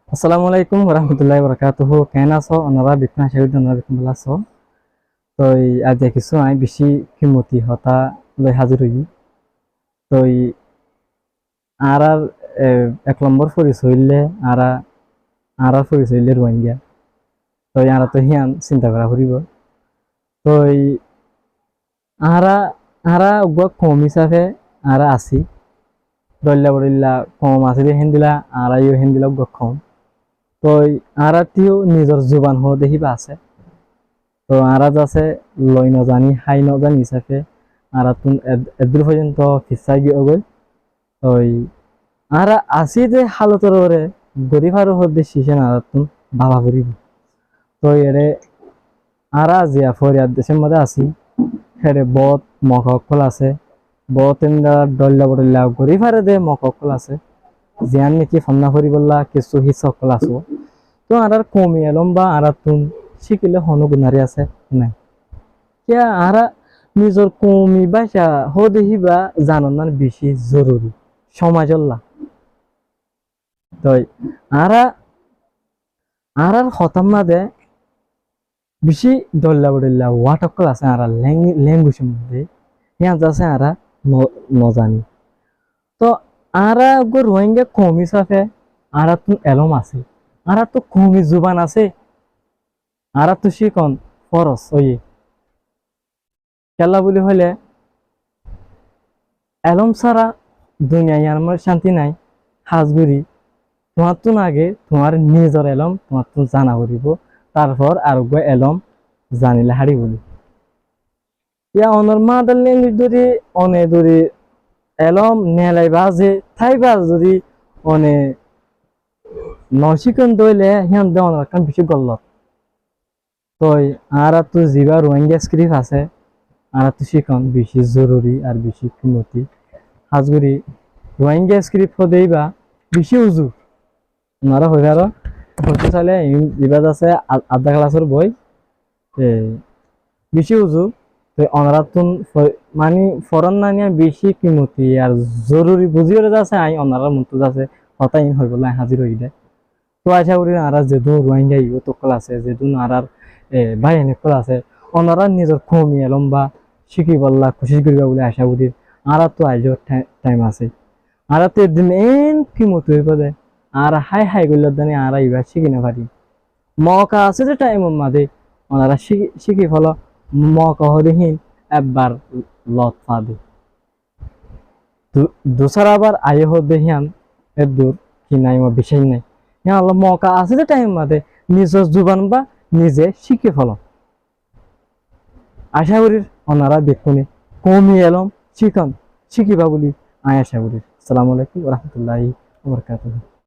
আসসালামু আলাইকুম রহমতুল্লাহ বরকাতুহু কেন আছো ওনারা বিকনা শহীদ ওনারা বিকন ভালো আছো তো আজ দেখিছো আমি বেশি কিমতি হতা লই হাজির হই তো আর আর এক নম্বর পরিচয় হইলে আর আর আর পরিচয় হইলে রোহিঙ্গা তো আর তো হিয়ান চিন্তা করা ফুরিব তো আরা আরা কম হিসাবে আরা আছি দল্লা বড়িল্লা কম আছে হিন্দিলা আর আইও হিন্দিলা কম তো আরাতিও নিজের জুবান হো দেখিবা আছে তো আরাজ আছে লই নজানি হাই নজানি হিসাবে আরাতুন এদুর পর্যন্ত ফিসাই গিয়ে গই ওই আরা আসি যে হালতর ওরে গরিব আরো হদ্দে শিখে আরাতুন বাবা করিব তো এরে আরা জিয়া ফরিয়াদ দেশের মধ্যে আসি হেরে বহুত মককল আছে বহুত এমদা ডল্লা বডল্লা গরিব আরে দে মককল আছে জিয়ান নাকি ফান্না করি বললা কিছু হিসকল আছো তো আর কমি এলম বা আরাতুন শিখিলে হন গুণারি আছে নাই কিয়া আরা নিজের কমি বাসা হো দেখিবা জানান বেশি জরুরি সমাজল্লা তো আরা আর হতাম না দে বেশি দল্লা বডল্লা ওয়াটকল আছে আরা ল্যাঙ্গুয়েজের মধ্যে হিয়া আছে আরা নজানি তো আরা গো রোহিঙ্গা কমি সাফে আরা তো এলম আছে আরা তো কমি জুবান আছে আরা তো শিকন ফরস ওই খেলা বলি হলে এলম সারা দুনিয়ায় আমার শান্তি নাই হাজগুড়ি তোমার তো আগে তোমার নিজের এলম তোমার তো জানা করিব তারপর আরোগ্য এলম জানিলে হারি বলি ইয়া অনর মাদার ল্যাঙ্গুয়েজ ধরি অনে ধরি এলম নেলাই বাজে থাই বাজ যদি অনে নশিকন দইলে হিয়ান দেওয়ান কাম বেশি গল্লত তো আর তো জিবা রোহিঙ্গা স্ক্রিপ্ট আছে আর তো শিখন বেশি জরুরি আর বেশি উন্নতি হাজগুড়ি রোহিঙ্গা স্ক্রিপ্ট দেইবা বেশি উজু ওনারা হয়ে গেল হতে চাইলে ইবাদ আছে আধা ক্লাসের বই বেশি উজু তো ওনারা তুন মানে ফরন না নিয়ে বেশি কিমতি আর জরুরি বুঝিয়ে আছে আই ওনারা মতো আছে হতাই হয়ে গেল হাজির হয়ে দেয় তো আশা করি আর যেহেতু রোহিঙ্গা ইউ তকল আছে যেহেতু আর ভাই এনেকল আছে ওনারা নিজের কমি এলম বা শিখি বললা খুশি করিবা বলে আশা করি আর তো আইজর টাইম আছে আর তো একদিন এন কি মতো হয়ে পদে আর হাই হাই করলে দানি আর এবার শিখি না পারি মকা আছে যে টাইম মাঝে ওনারা শিখি ফলো মকা হরিহীন একবার লত পাবে দোসার আবার আয়ে হো দেহিয়ান এর দূর কি নাই আমার বিষয় নাই আল্লাহ মকা আছে যে টাইম মাঝে নিজের জুবান বা নিজে শিখে ফেল আশা করি ওনারা দেখুনি কমি এলম শিখন শিখিবা বলি আয় আশা করি আসসালামু আলাইকুম রহমতুল্লাহি ওয়া বারাকাতুহু।